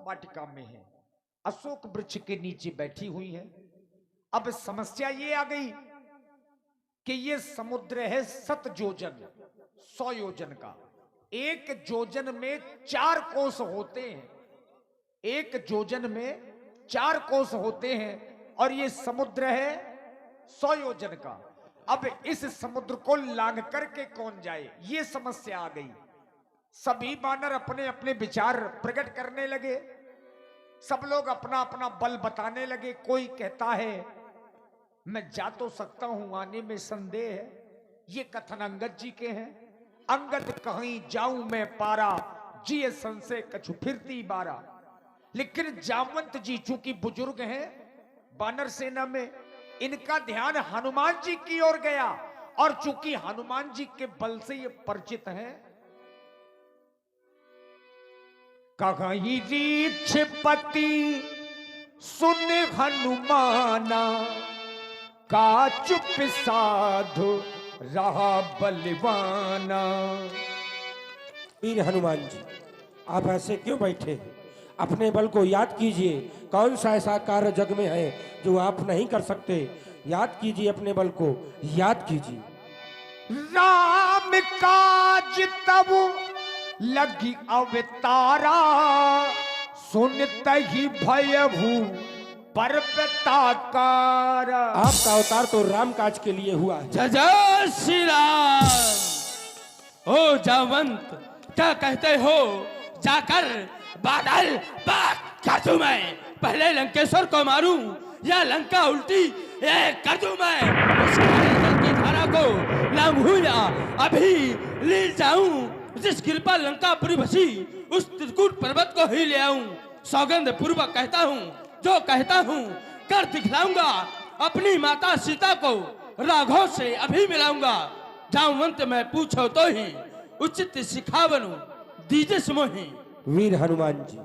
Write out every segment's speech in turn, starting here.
वाटिका में है, अशोक वृक्ष के नीचे बैठी हुई है। अब समस्या ये आ गई कि ये समुद्र है 7 योजन 100 योजन का। एक योजन में 4 कोस होते हैं, एक योजन में 4 कोस होते हैं, और ये समुद्र है 100 योजन का। अब इस समुद्र को लांघ करके कौन जाए, ये समस्या आ गई। सभी वानर अपने अपने विचार प्रकट करने लगे, सब लोग अपना अपना बल बताने लगे। कोई कहता है मैं जा तो सकता हूं, आने में संदेह है। ये कथन अंगद जी के हैं। अंगद कहीं जाऊं मैं पारा, जिए संशय कछु फिरती बारा। लेकिन जामवंत जी चूंकि बुजुर्ग हैं वानर सेना में, इनका ध्यान हनुमान जी की ओर गया, और चूंकि हनुमान जी के बल से ये परिचित हैं, कहीं रीछपति सुन हनुमाना, का चुप साधु रहा बलवाना। वीर हनुमान जी, आप ऐसे क्यों बैठे हैं? अपने बल को याद कीजिए। कौन सा ऐसा कार्य जग में है जो आप नहीं कर सकते? याद कीजिए, अपने बल को याद कीजिए। राम काज तब लगी अवतारा, सुनत ही भयभू पर्वताकार। आपका अवतार तो राम काज के लिए हुआ है। जय जय श्री राम। ओ जावंत, क्या कहते हो? जाकर बादल कर दूं मैं, पहले लंकेश्वर को मारूं या लंका उल्टी कर दूं मैं, उस जल की धारा को लांघूं या अभी ले जाऊं, जिस कृपा लंकापुरी बसी उस त्रिकूट पर्वत को ही ले आऊं। सौगंध पूर्वक कहता हूं, जो कहता हूं कर दिखलाऊंगा। अपनी माता सीता को राघव से अभी मिलाऊंगा। जामवंत मैं पूछो तो ही उचित सिखावनु दीजिए सुमोही। वीर हनुमान जी,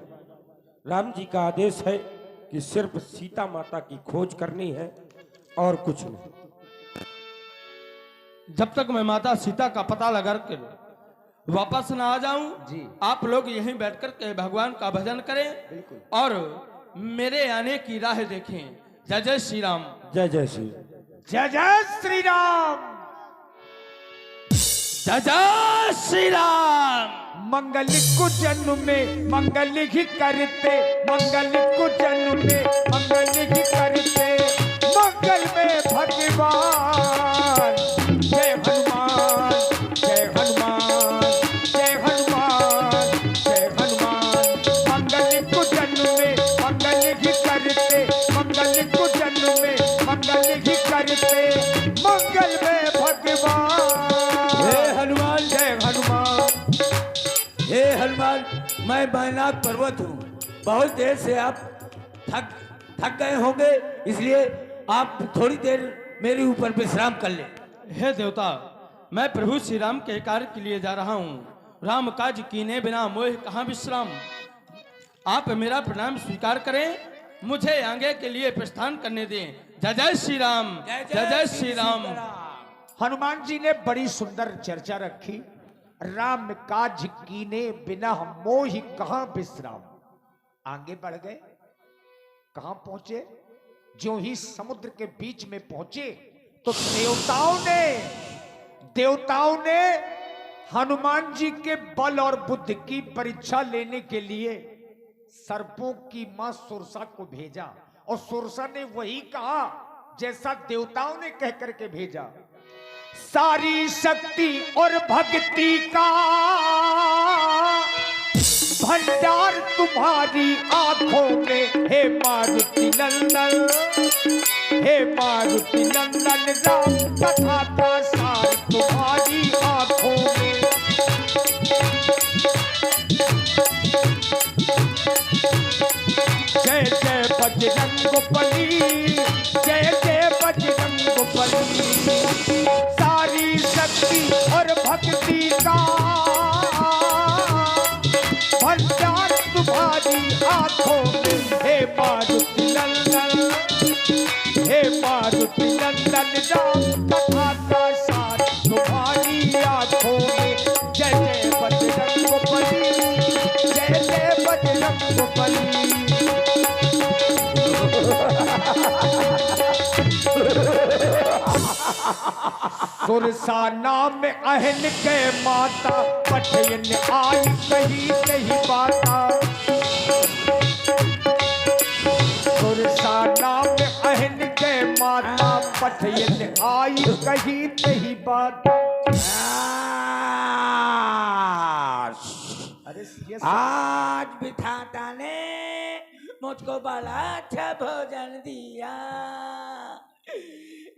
राम जी का आदेश है कि सिर्फ सीता माता की खोज करनी है और कुछ नहीं। जब तक मैं माता सीता का पता लगा कर वापस ना आ जाऊं जी, आप लोग यहीं बैठकर के भगवान का भजन करें और मेरे आने की राह देखें। जय जय श्री राम। जय जय श्री जय जय श्री राम। जय जय श्री राम। मंगल को जन्म में मंगल ही करते, मंगल को जन्म में मंगल ही करते, मंगल में भगवान। जय हनुमान जय हनुमान जय हनुमान जय हनुमान। मंगल को जन्म में मंगल ही करते, मंगल को जन्म में मंगल ही करते, मंगल में भगवान। हे हनुमान, जय हनुमान। हे हनुमान, मैं बैनाक पर्वत हूँ। बहुत देर से आप थक गए होंगे, इसलिए आप थोड़ी देर मेरे ऊपर विश्राम कर लें। हे देवता, मैं प्रभु श्री राम के कार्य के लिए जा रहा हूँ। राम काज कीने बिना मोह कहाँ विश्राम। आप मेरा प्रणाम स्वीकार करें, मुझे आगे के लिए प्रस्थान करने दें। जय जय श्री राम। जय जय श्री राम। हनुमान जी ने बड़ी सुंदर चर्चा रखी। राम काज कीने बिना मोहि कहां विश्राम। आगे बढ़ गए, कहां पहुंचे? जो ही समुद्र के बीच में पहुंचे तो देवताओं ने हनुमान जी के बल और बुद्धि की परीक्षा लेने के लिए सर्पों की मां सुरसा को भेजा, और सुरसा ने वही कहा जैसा देवताओं ने कह करके भेजा। सारी शक्ति और भक्ति का भंडार तुम्हारी आंखों में, हे मारुति नंदन, हे मारुति नंदन। राम कथा का सार तुम्हारी आंखों में। जय जय बजरंग बली, जय जय बजरंग बली। सारी शक्ति और भक्ति का भंडार तुम्हारी आंखों में, हे मारुति नंदन, हे मारुति नंदन। राम कथा का सार तुम्हारी आंखों में। जय जय बजरंग बली, जय जय बजरंग बली। वाली। सुरसा नाम अहन के माता, पठयन आई कही कही बाता। सुरसा नाम अहन के माता, पठयन आई कही कही बाता। अरे ये आज विधाता ने मुझको बड़ा अच्छा भोजन दिया।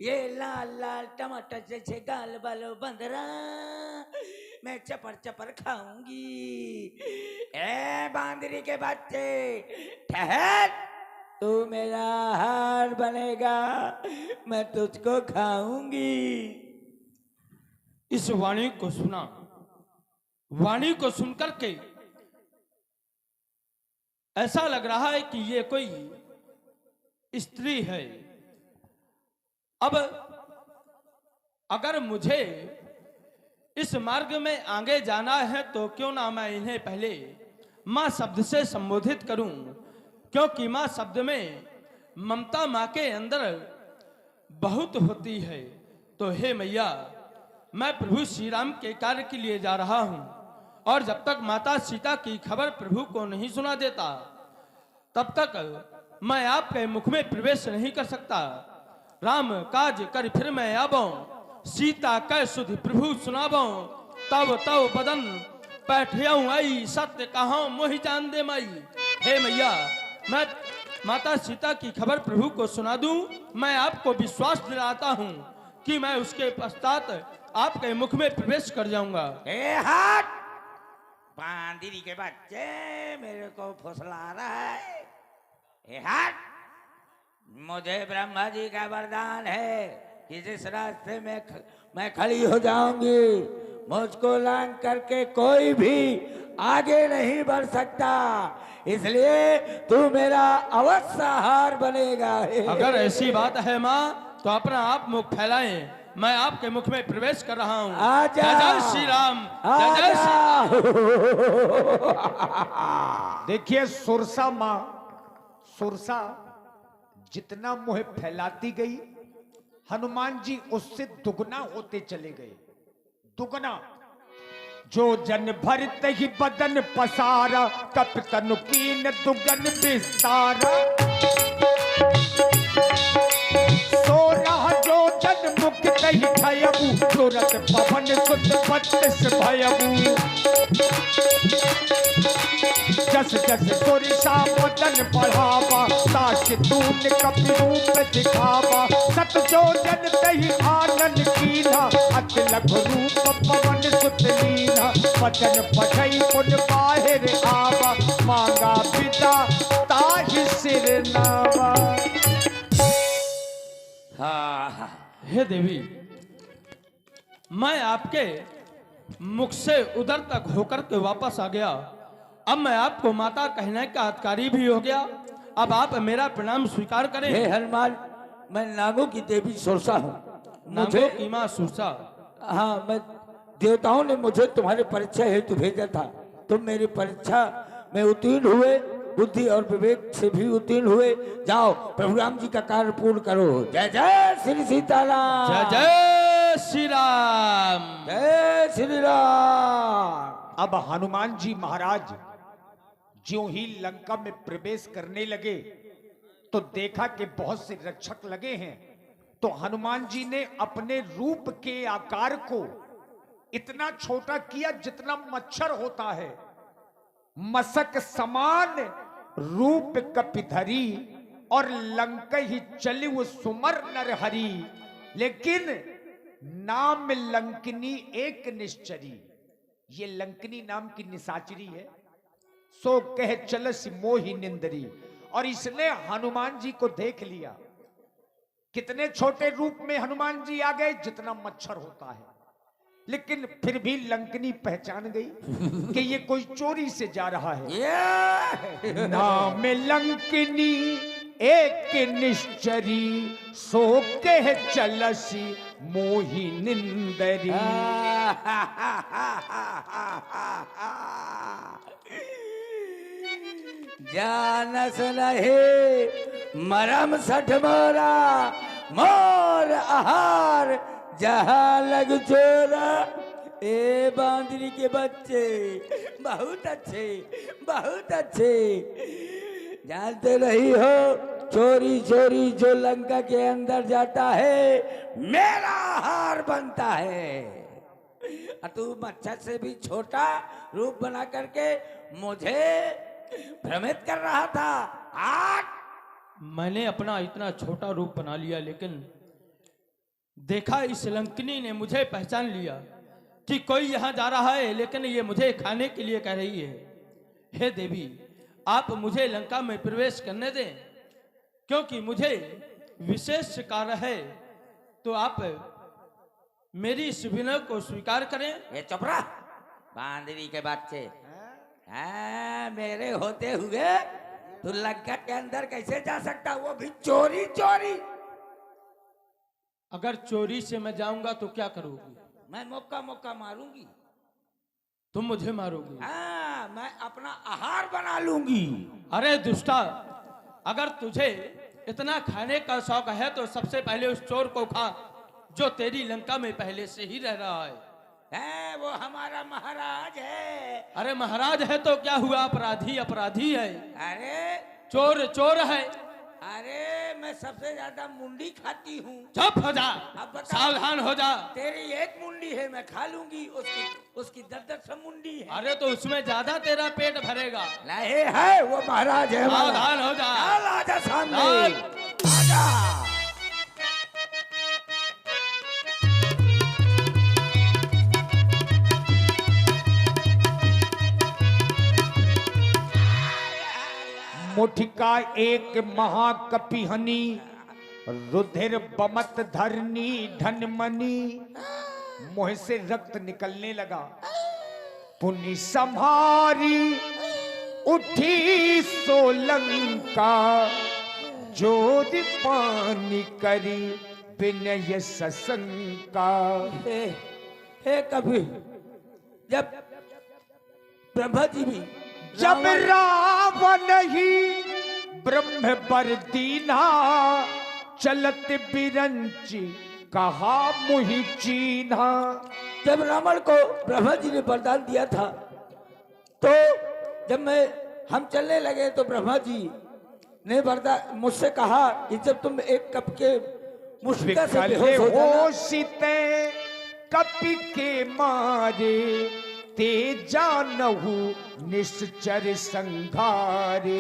ये लाल लाल टमाटर जैसे गाल वालो बंदरा मैं चपर चपर खाऊंगी। ए बांदरी के बच्चे ठहर, तू मेरा हार बनेगा, मैं तुझको खाऊंगी। इस वाणी को सुना, वाणी को सुनकर के ऐसा लग रहा है कि ये कोई स्त्री है। अब अगर मुझे इस मार्ग में आगे जाना है तो क्यों ना मैं इन्हें पहले माँ शब्द से संबोधित करूं, क्योंकि माँ शब्द में ममता माँ के अंदर बहुत होती है। तो हे मैया, मैं प्रभु श्री राम के कार्य के लिए जा रहा हूं, और जब तक माता सीता की खबर प्रभु को नहीं सुना देता तब तक मैं आपके मुख में प्रवेश नहीं कर सकता। राम काज कर फिर मैं आबो, सीता कै सुधि प्रभु सुनाबो। तब तब बदन बैठियाऊं आई, सत्य कहां मोहि जान दे माई। हे मैया, मैं माता सीता की खबर प्रभु को सुना दूं। मैं आपको विश्वास दिलाता हूं कि मैं उसके पश्चात आपके मुख में प्रवेश कर जाऊंगा। ए हट, बांदरी के बच्चे मेरे को फुसला रहा है। ए हट, मुझे ब्रह्मा जी का वरदान है कि जिस रास्ते में मैं खड़ी हो जाऊंगी, मुझको लांग करके कोई भी आगे नहीं बढ़ सकता। इसलिए तू मेरा अवश्य हार बनेगा। अगर ऐसी बात है माँ, तो अपना आप मुख फैलाएं, मैं आपके मुख में प्रवेश कर रहा हूँ। आजा, जय जय श्री राम, जय जय श्री राम। देखिए सुरसा माँ, सुरसा जितना मुँह फैलाती गई, हनुमान जी उससे दुगना होते चले गए। दुगना। जो जन भरते ही बदन पसारा, कप तनु कीन दुगन विस्तारा। सो रहा जो जन मुक्त ही भयबू, तुरंत पवन सुत बत्तीस भयबू। जस जस सुरसा बदन बढ़ावा, ताश तून कपि रूप दिखावा। सत जो जन तहि आनंद कीन्हा, अति लघु रूप पवन सुत लीन्हा। बचन पठई पुन बाहिर आवा, मांगा पिता ताहि सिर नावा। हे देवी, मैं आपके मुख से उधर तक होकर के वापस आ गया। अब मैं आपको माता कहने का अधिकारी भी हो गया। अब आप मेरा प्रणाम स्वीकार करें। हे हनुमान, मैं नागों की देवी सुरसा हूँ। नागों की माँ सुरसा। हाँ, मैं देवताओं ने मुझे तुम्हारे परीक्षा हेतु भेजा था। तुम मेरी परीक्षा में उत्तीर्ण हुए, बुद्धि और विवेक से भी उत्तीर्ण हुए। जाओ, प्रभु राम जी का कार्य पूर्ण करो। जय जय श्री सीताराम, जय जय श्री राम, जय श्री राम। अब हनुमान जी महाराज ज्यों ही लंका में प्रवेश करने लगे तो देखा कि बहुत से रक्षक लगे हैं। तो हनुमान जी ने अपने रूप के आकार को इतना छोटा किया जितना मच्छर होता है। मसक समान रूप कपिधरी, और लंक ही चलिव सुमर नरहरी। लेकिन नाम लंकिनी एक निश्चरी, ये लंकिनी नाम की निशाचरी है। सो कह चलस मोहि निंदरी। और इसने हनुमान जी को देख लिया। कितने छोटे रूप में हनुमान जी आ गए, जितना मच्छर होता है। लेकिन फिर भी लंकनी पहचान गई कि ये कोई चोरी से जा रहा है। नाम लंकनी एक निश्चरी, सो कह चलसी मोहि निंदरी। जानस रहे मरम सठ मोरा, मोर आहार जहाँ लग चोरा। ए बांदरी के बच्चे बहुत अच्छे, बहुत अच्छे। जानते रही हो, चोरी चोरी जो लंका के अंदर जाता है मेरा आहार बनता है। और तू मच्छर से भी छोटा रूप बना करके मुझे भ्रमित कर रहा था। आज मैंने अपना इतना छोटा रूप बना लिया, लेकिन देखा इस लंकनी ने मुझे पहचान लिया कि कोई यहाँ जा रहा है, लेकिन ये मुझे खाने के लिए कह रही है। हे देवी, आप मुझे लंका में प्रवेश करने दें, क्योंकि मुझे विशेष कार्य है। तो आप मेरी इस विनय को स्वीकार करें। ये चुप रहा बांदरी के बच्चे। हाँ, मेरे होते हुए तू लंका के अंदर कैसे जा सकता, वो भी चोरी चोरी। अगर चोरी से मैं जाऊंगा तो क्या करोगी? मैं मौका मौका मारूंगी। तुम मुझे मारोगी? हाँ, मैं अपना आहार बना लूंगी। अरे दुष्टा, अगर तुझे इतना खाने का शौक है तो सबसे पहले उस चोर को खा जो तेरी लंका में पहले से ही रह रहा है। वो हमारा महाराज है। अरे महाराज है तो क्या हुआ, अपराधी अपराधी है। अरे चोर चोर है। अरे मैं सबसे ज्यादा मुंडी खाती हूँ। चुप हो जा, अब बता। सावधान हो जा। तेरी एक मुंडी है, मैं खा लूंगी। उसकी 10-10 मुंडी है। अरे तो उसमें ज्यादा तेरा पेट भरेगा। नहीं है, वो महाराज है। सावधान हो जा। चल आजा सामने, चल। आजा। मुठिका एक महाकपिहनी, रुधिर बमत धरनी धनमनी। मुंह से रक्त निकलने लगा। पुनि संहारी उठी सोलंका, जोर पानी करी विनय सशंका। हे कभी जब ब्रह्मा जी भी जब रावण ही ब्रह्म बर दीना, चलत बिरंची कहा मुहि चीन्हा। जब रावण को ब्रह्मा जी ने वरदान दिया था, तो जब हम चलने लगे तो ब्रह्मा जी ने वरदान मुझसे कहा कि जब तुम एक कप के मुश्किल से बेहोश हो जाना, सीते कपि के मारे, ते जानहु निश्चर संघारे।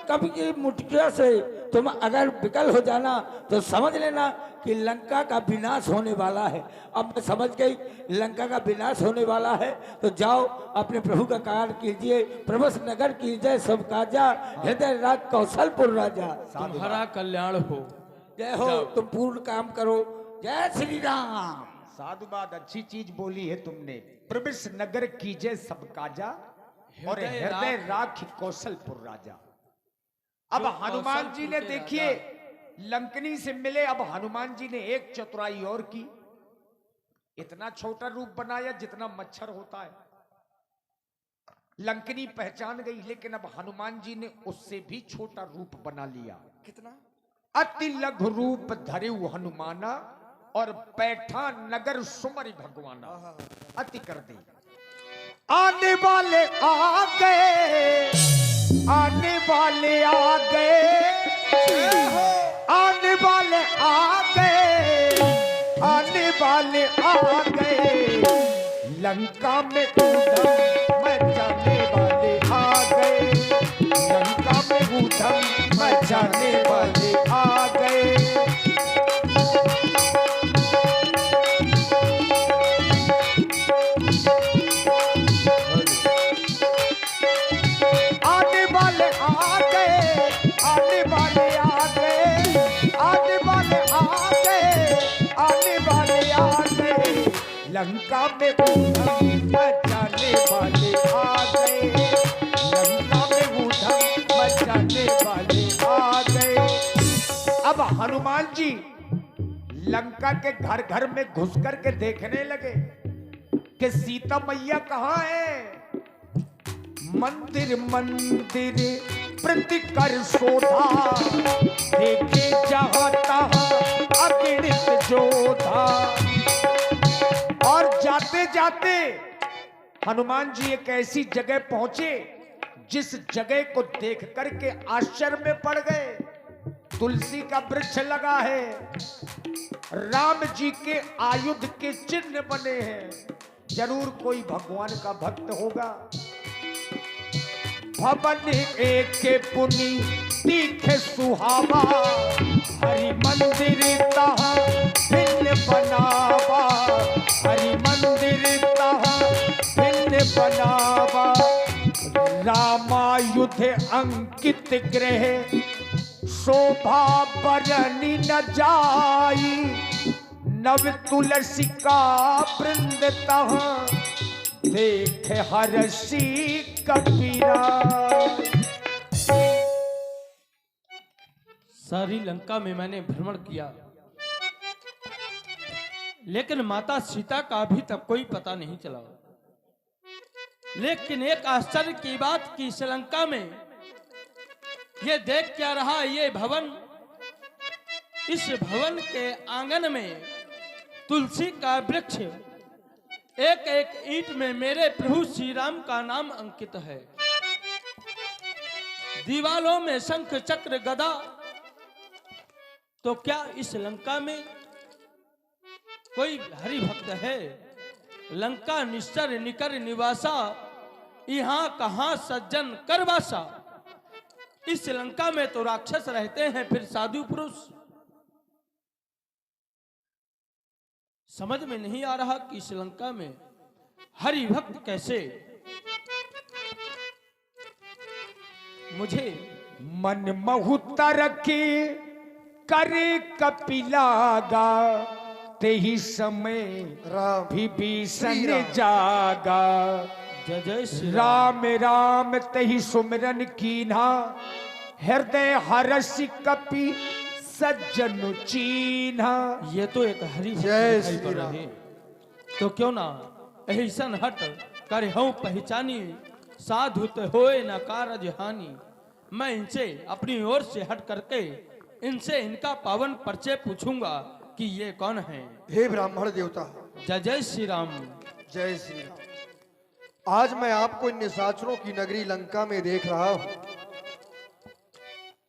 कभी की मुठिया से तुम अगर विकल हो जाना तो समझ लेना कि लंका का विनाश होने वाला है। अब मैं समझ गई लंका का विनाश होने वाला है, तो जाओ अपने प्रभु का कार्य कीजिए। प्रभस नगर की जय सब काजा, हृदय राज कौशलपुर राजा। तुम्हारा कल्याण हो। जय हो, तुम पूर्ण काम करो। जय श्री राम। साधु बात, अच्छी चीज बोली है तुमने। प्रविश नगर कीजे सब काजा, और हृदय राख कौशलपुर राजा। अब हनुमान जी ने देखिए लंकनी से मिले। अब हनुमान जी ने एक चतुराई और की, इतना छोटा रूप बनाया जितना मच्छर होता है। लंकनी पहचान गई, लेकिन अब हनुमान जी ने उससे भी छोटा रूप बना लिया। कितना अति लघु रूप धरेउ हनुमाना, और बैठा नगर सुमरि भगवाना। अति कर दी। आने वाले आ गए, आने वाले आ गए, आने वाले आ गए, आने वाले आ गए। लंका में उधम मचाने वाले आ गए, लंका में उधम मचाने वाले आ गए। आने वाले आ गए, आने वाले आ गए, आने वाले आ गए, आने वाले आ गए। लंका में उधम मचाने वाले आ गए, लंका में उधम मचाने वाले आ गए। अब हनुमान जी लंका के घर घर में घुस करके देखने लगे कि सीता मैया कहाँ है। मंदिर मंदिर प्रति कर शोधा, देखे जहां तहां अगणित जोधा। और जाते जाते हनुमान जी एक ऐसी जगह पहुंचे जिस जगह को देख करके आश्चर्य में पड़ गए। तुलसी का वृक्ष लगा है, राम जी के आयुध के चिन्ह बने हैं, जरूर कोई भगवान का भक्त होगा। भवन एक पुनि तीखे सुहावा, हरि मंदिर तहाँ भिन्न बनावा, हरि मंदिर तहाँ भिन्न बनावा। रामायुध अंकित ग्रह, शोभा बरनी न जाई, नव तुलसी का वृंद तहाँ देख हर्षी कबीरा। सारी लंका में मैंने भ्रमण किया, लेकिन माता सीता का अभी तक कोई पता नहीं चला। लेकिन एक आश्चर्य की बात कि श्रीलंका में ये देख क्या रहा, ये भवन, इस भवन के आंगन में तुलसी का वृक्ष, एक एक ईंट में मेरे प्रभु श्री राम का नाम अंकित है। दीवालों में शंख चक्र गदा। तो क्या इस लंका में कोई हरि भक्त है? लंका निश्चर निकर निवासा, यहाँ कहाँ सज्जन करवासा। इस लंका में तो राक्षस रहते हैं, फिर साधु पुरुष। समझ में नहीं आ रहा कि इस लंका में हरि भक्त कैसे। मुझे मन महुतर के करे कपिलागा, ते ही समय विभीषण जागा। जय जय श्री राम राम ते ही सुमिरन कीन्हा, हृदय हर्षि कपि सज्जन चीन्हा। ये तो एक हरि भक्त दिखाई पड़ रहे। तो क्यों ना ऐसन हट कर हूँ पहचानी, साधु तो होए न कारज हानि। मैं इनसे अपनी ओर से हट करके इनसे इनका पावन परिचय पूछूंगा कि ये कौन है। हे ब्राह्मण देवता, जय जय श्री राम। जय श्री राम। आज मैं आपको इन निशाचरों की नगरी लंका में देख रहा हूं।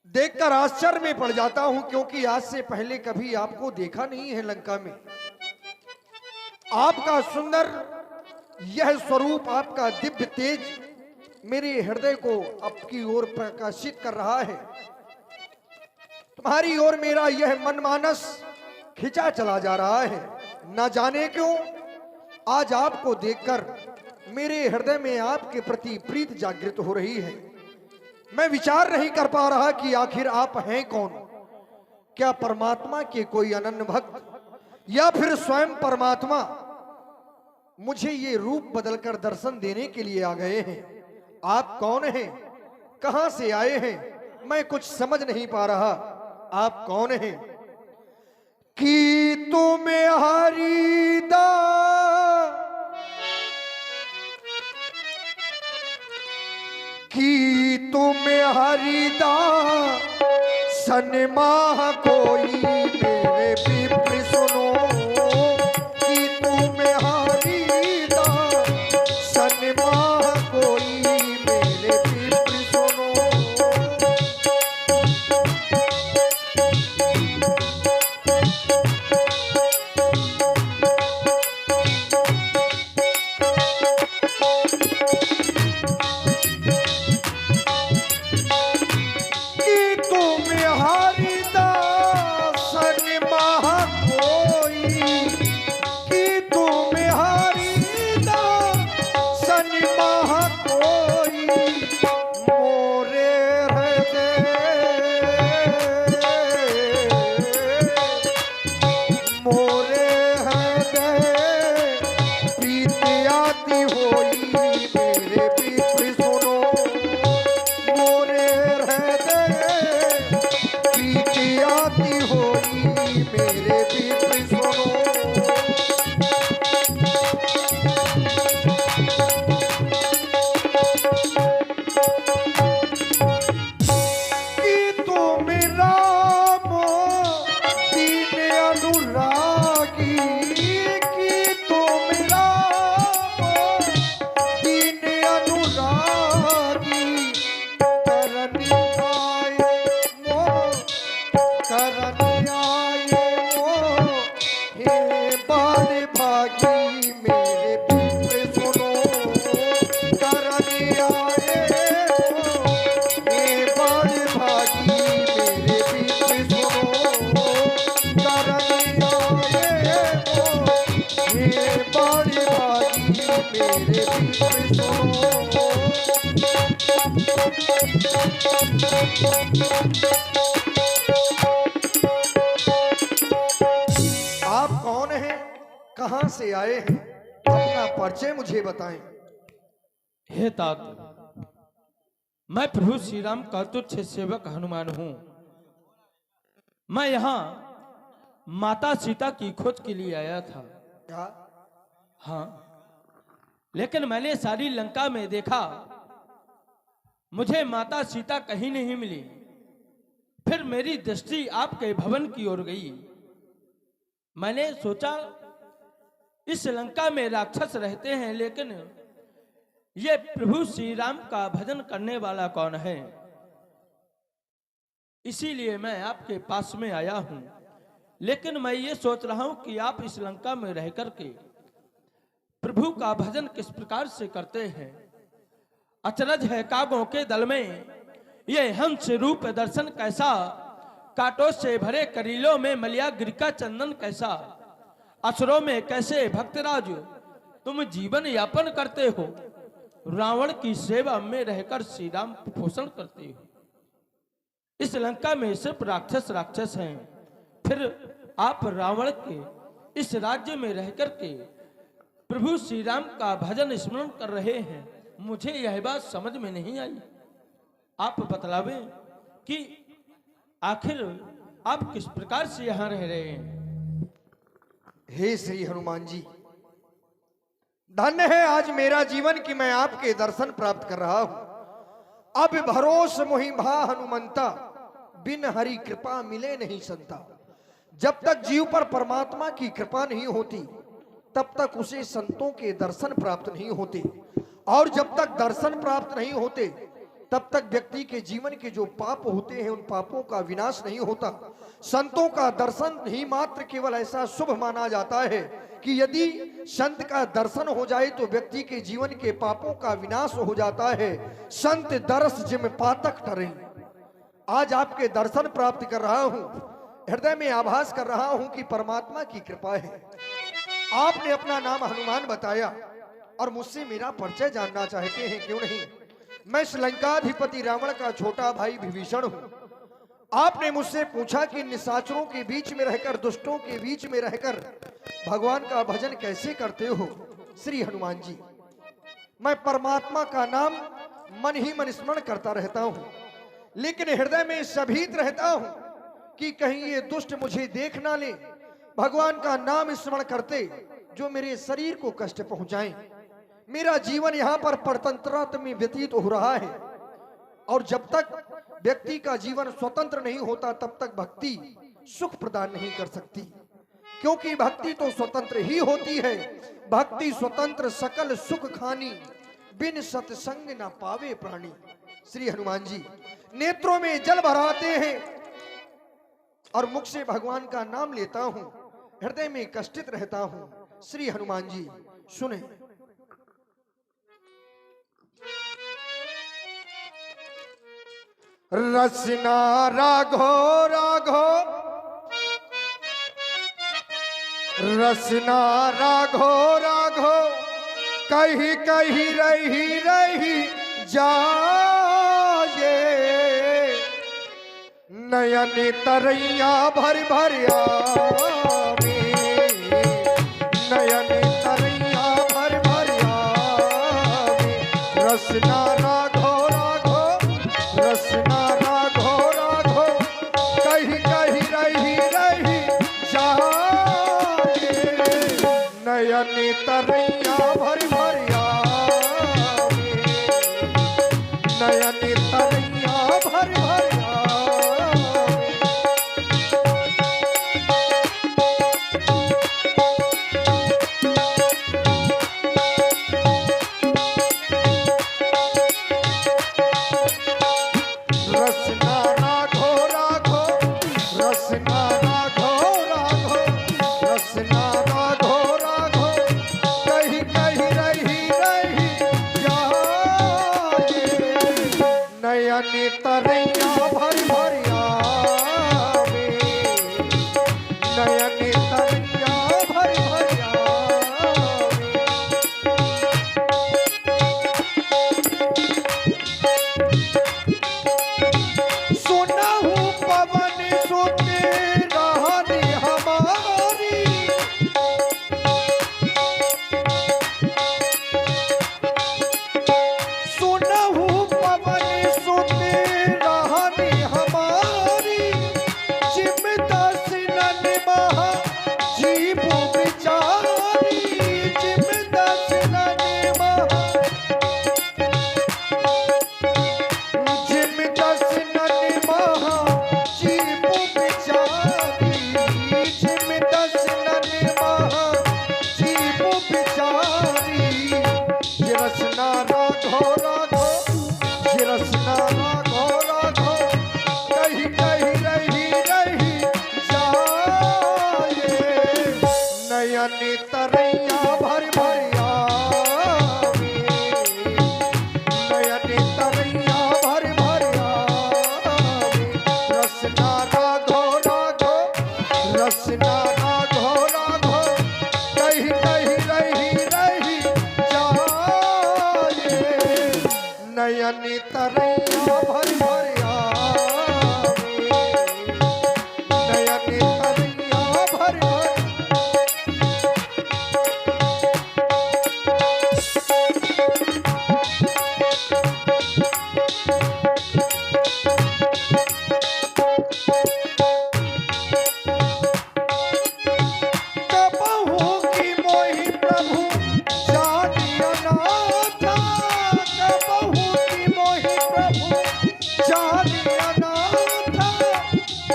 देखकर आश्चर्य में पड़ जाता हूं, क्योंकि आज से पहले कभी आपको देखा नहीं है लंका में। आपका सुंदर यह स्वरूप, आपका दिव्य तेज मेरे हृदय को आपकी ओर प्रकाशित कर रहा है। तुम्हारी ओर मेरा यह मनमानस खिंचा चला जा रहा है। न जाने क्यों आज आपको देखकर मेरे हृदय में आपके प्रति प्रीत जागृत हो रही है। मैं विचार नहीं कर पा रहा कि आखिर आप हैं कौन। क्या परमात्मा के कोई अनन्य भक्त, या फिर स्वयं परमात्मा मुझे ये रूप बदलकर दर्शन देने के लिए आ गए हैं? आप कौन हैं? कहां से आए हैं? मैं कुछ समझ नहीं पा रहा। आप कौन हैं? कि तुम्हें हरिदा कि तुम्हें हरिदा सन्माह कोई मेरे विप्र सुनो, कि तुम्हें हरिदा सन्माह कोई मेरे विप्र सुनो। कि तुम्हें हरिदा सन्माह बड़े भागी मेरे बीच सुनो करनिया ये बड़े भागी मेरे बीच सुनो। आप कौन हैं, कहां से आए हैं, अपना परिचय मुझे बताएं। हे तात, मैं प्रभु श्री राम का तुच्छ सेवक हनुमान हूं। मैं यहाँ माता सीता की खोज के लिए आया था। क्या? हाँ, लेकिन मैंने सारी लंका में देखा, मुझे माता सीता कहीं नहीं मिली। फिर मेरी दृष्टि आपके भवन की ओर गई। मैंने सोचा इस लंका में राक्षस रहते हैं, लेकिन ये प्रभु श्री राम का भजन करने वाला कौन है। इसीलिए मैं आपके पास में आया हूं। लेकिन मैं ये सोच रहा हूं कि आप इस लंका में रह करके प्रभु का भजन किस प्रकार से करते हैं। अचरज है कागों के दल में ये हंस रूप दर्शन कैसा, कांटों से भरे करीलों में मलिया गिर का चंदन कैसा। असुरों में कैसे भक्तराज तुम जीवन यापन करते हो, रावण की सेवा में रहकर श्री राम पोषण करते हो। इस लंका में सिर्फ राक्षस हैं, फिर आप रावण के इस राज्य में रहकर के प्रभु श्री राम का भजन स्मरण कर रहे हैं। मुझे यह बात समझ में नहीं आई। आप बतलावे कि आखिर आप किस प्रकार से यहाँ रह रहे हैं। हे श्री हनुमान जी, धन्य है आज मेरा जीवन कि मैं आपके दर्शन प्राप्त कर रहा हूं। अब भरोस मोहि भा हनुमंता, बिन हरि कृपा मिले नहीं संता। जब तक जीव पर परमात्मा की कृपा नहीं होती तब तक उसे संतों के दर्शन प्राप्त नहीं होते, और जब तक दर्शन प्राप्त नहीं होते तब तक व्यक्ति के जीवन के जो पाप होते हैं उन पापों का विनाश नहीं होता। संतों का दर्शन ही मात्र केवल ऐसा शुभ माना जाता है कि यदि संत का दर्शन हो जाए तो व्यक्ति के जीवन के पापों का विनाश हो जाता है। संत दर्श जिम पातक टरे। आज आपके दर्शन प्राप्त कर रहा हूं, हृदय में आभास कर रहा हूं कि परमात्मा की कृपा है। आपने अपना नाम हनुमान बताया और मुझसे मेरा परिचय जानना चाहते हैं, क्यों नहीं। मैं श्रीलंकाधिपति रावण का छोटा भाई विभीषण हूं। आपने मुझसे पूछा कि निशाचरों के बीच में रहकर, दुष्टों के बीच में रहकर भगवान का भजन कैसे करते हो। श्री हनुमान जी, मैं परमात्मा का नाम मन ही मन स्मरण करता रहता हूं, लेकिन हृदय में सभीत रहता हूं कि कहीं ये दुष्ट मुझे देख ना ले, भगवान का नाम स्मरण करते जो मेरे शरीर को कष्ट पहुंचाएं। मेरा जीवन यहाँ पर परतंत्रता में व्यतीत हो रहा है, और जब तक व्यक्ति का जीवन स्वतंत्र नहीं होता तब तक भक्ति सुख प्रदान नहीं कर सकती, क्योंकि भक्ति तो स्वतंत्र ही होती है। भक्ति स्वतंत्र सकल सुख खानी, बिन सत्संग न पावे प्राणी। श्री हनुमान जी, नेत्रों में जल भराते हैं और मुख से भगवान का नाम लेता हूं, हृदय में कष्टित रहता हूं। श्री हनुमान जी सुने। रसना राघो राघो, रसना राघो राघो, कहीं कहीं रही रही जाए। नयन तरैया भर भर आवे, नयन तरैया भर भर आवे। रसना राघो राघो, रसना राघो राघो, कहीं कहीं रही रही जाए। नयन तरैया भर भर आवे, नयन तरैया भर भर आवे। रसना राघो राघो, रसना राघो राघो, रसना राघो राघो, कहीं कहीं रही रही जाए। नयन तरैया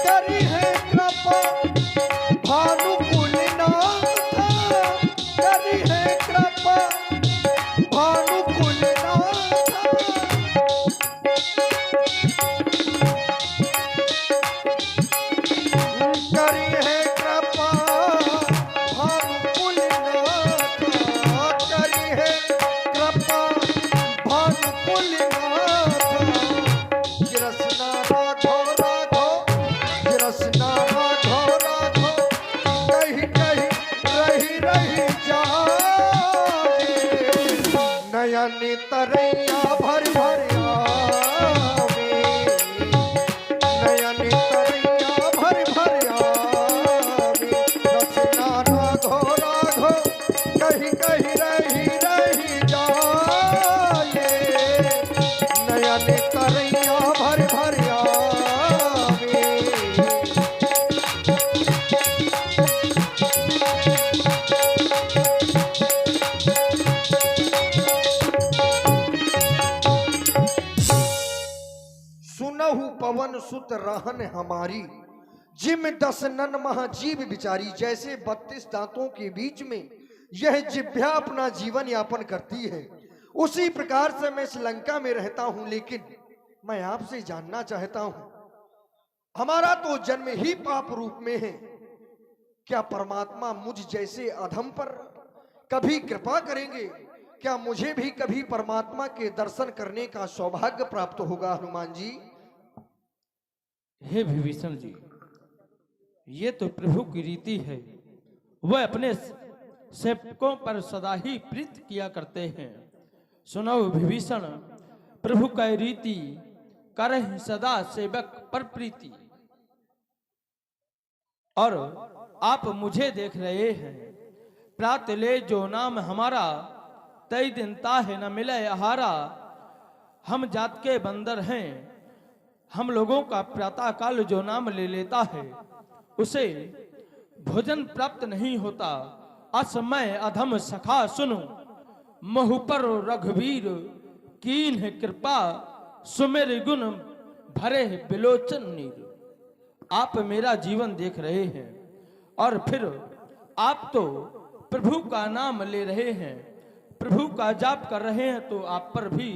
करी है कृपा भानुकुलनाथ करी है कृपा भानुकुलनाथ करी है कृपा भानुकुलनाथ करी है कृपा भानुकुलनाथ गिरसना राघो राघो गिरसना राघो राघो कहीं कहीं रही रही जाए नयन तरैया भर भर आवे नयन तरैया भर भर आवे रसना राघो राघो कहीं कहीं रही रही जाए नयन तरैया भर भर आवे सुनहु पवन सुत रहन हमारी जिम दस नन महाजीव बिचारी। जैसे 32 दांतों के बीच में यह जिह्वा अपना जीवन यापन करती है, उसी प्रकार से मैं इस लंका में रहता हूं। लेकिन मैं आपसे जानना चाहता हूं, हमारा तो जन्म ही पाप रूप में है, क्या परमात्मा मुझ जैसे अधम पर कभी कृपा करेंगे? क्या मुझे भी कभी परमात्मा के दर्शन करने का सौभाग्य प्राप्त होगा हनुमान जी? हे विभीषण जी, ये तो प्रभु की रीति है। वह अपने सेवकों पर सदा ही प्रीत किया करते हैं। सुनो विभीषण, प्रभु का रीति करहि सदा सेवक पर प्रीति। और आप मुझे देख रहे हैं, प्रात ले जो नाम हमारा, तई दिन ताहे न मिले आहारा। हम जात के बंदर हैं, हम लोगों का प्रातः काल जो नाम ले लेता है, उसे भोजन प्राप्त नहीं होता। असमय अधम सखा सुनो, महु पर रघुवीर कीन है कृपा, सुमेर गुण भरे बिलोचन नीर। आप मेरा जीवन देख रहे हैं और फिर आप तो प्रभु का नाम ले रहे हैं, प्रभु का जाप कर रहे हैं, तो आप पर भी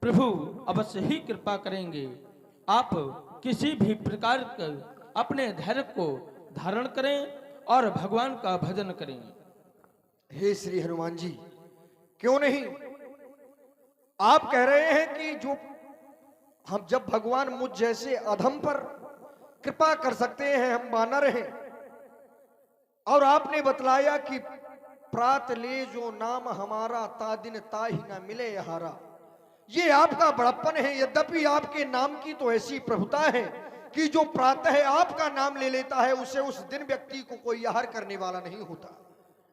प्रभु अवश्य ही कृपा करेंगे। आप किसी भी प्रकार के अपने धैर्य को धारण करें और भगवान का भजन करें। हे श्री हनुमान जी, क्यों नहीं? आप कह रहे हैं कि जो हम जब भगवान मुझ जैसे अधम पर कृपा कर सकते हैं, हम वानर हैं, और आपने बतलाया कि प्रात ले जो नाम हमारा, ता दिन ताहि न मिले हारा। ये आपका बड़प्पन है। यद्यपि आपके नाम की तो ऐसी प्रभुता है कि जो प्रातः आपका नाम ले लेता है, उसे उस दिन व्यक्ति को कोई आहार करने वाला नहीं होता।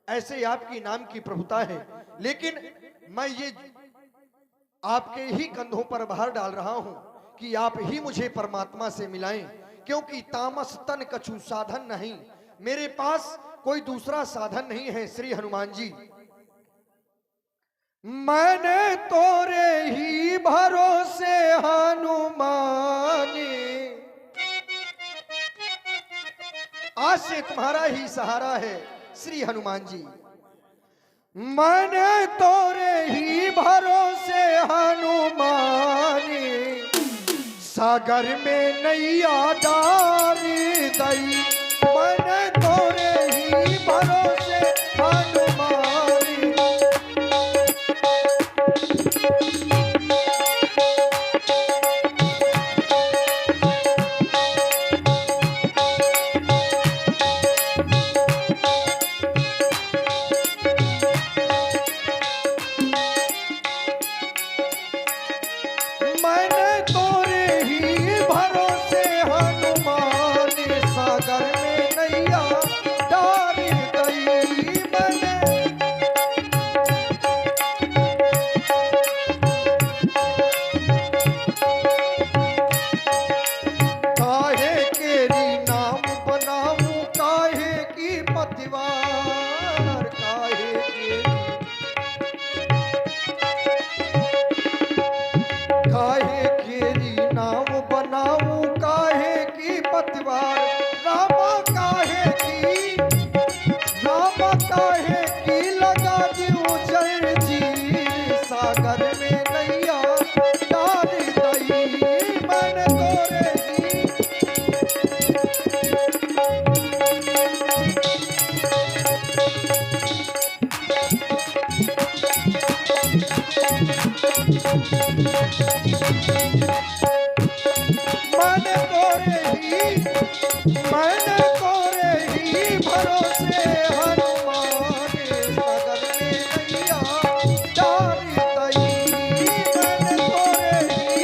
ऐसे आपकी नाम की प्रभुता है। लेकिन मैं ये आपके ही कंधों पर भार डाल रहा हूं कि आप ही मुझे परमात्मा से मिलाएं, क्योंकि तामस तन कछु साधन नहीं, मेरे पास कोई दूसरा साधन नहीं है। श्री हनुमान जी, मैंने तोरे ही भरोसे हनुमानी, आज से तुम्हारा ही सहारा है। श्री हनुमान जी, मैंने तोरे ही भरोसे हनुमानी, सागर में नैया डारी दई। मैंने तोरे ही भरोसे हनुमानी, मैंने तोरे ही भरोसे हनुमानी, सागर में नैया डारी दई। पतवार रामा काहे की लगा दियो जय जी सागर में नैया डाल दई मन तोरे ही मन तोरे ही भरोसे हनुमान सागर में नैया डाल दई मन तोरे ही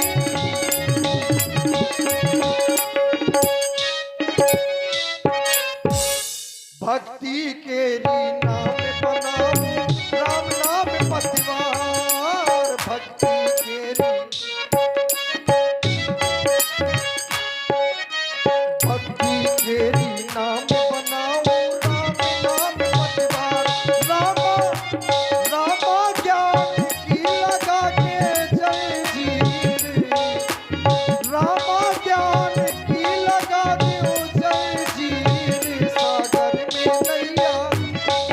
भक्ति केरी नाम बनाऊं राम नाम पतवार भक्ति केरी भक्ति केरी नाम बनाऊं राम नाम पतवार रामा रामा ज्ञान की लगा के जय जी रामा ज्ञान की लगा दो जय जी सागर में नैया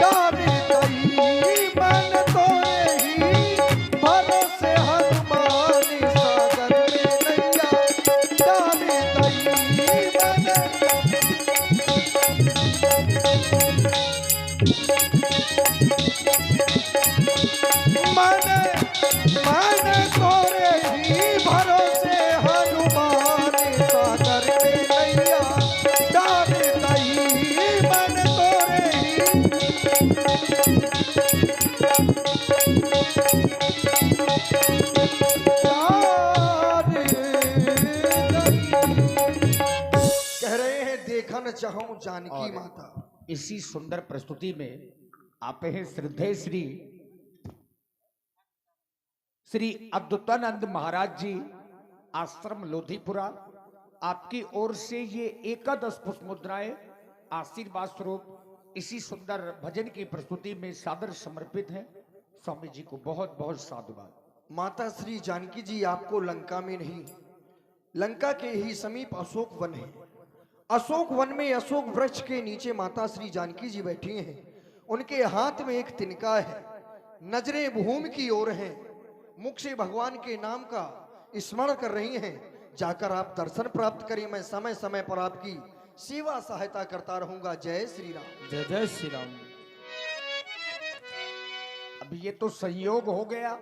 डाल दई मन तोरे ही भरोसे हनुमान सागर में नैया डाल दई मन मन तोरे ही भरोसे हनुमान सागर में नैया डाल दई मन तोरे ही डाल दई। कह रहे हैं देखा न चाहूं जानकी माता। इसी सुंदर प्रस्तुति में आप हैं श्रद्धेय श्री अद्वैतानंद महाराज जी आश्रम लोधीपुरा। आपकी ओर से ये एकादश पुष्प मुद्राएं आशीर्वाद स्वरूप इसी सुंदर भजन की प्रस्तुति में सादर समर्पित हैं। स्वामी जी को बहुत बहुत साधुवाद। माता श्री जानकी जी आपको लंका में नहीं, लंका के ही समीप अशोक वन है। अशोक वन में अशोक वृक्ष के नीचे माता श्री जानकी जी बैठी हैं। उनके हाथ में एक तिनका है, नजरें भूमि की ओर हैं, मुख से भगवान के नाम का स्मरण कर रही हैं। जाकर आप दर्शन प्राप्त करें, मैं समय समय पर आपकी सेवा सहायता करता रहूंगा। जय श्री राम। जय जय श्री राम। अब ये तो संयोग हो गया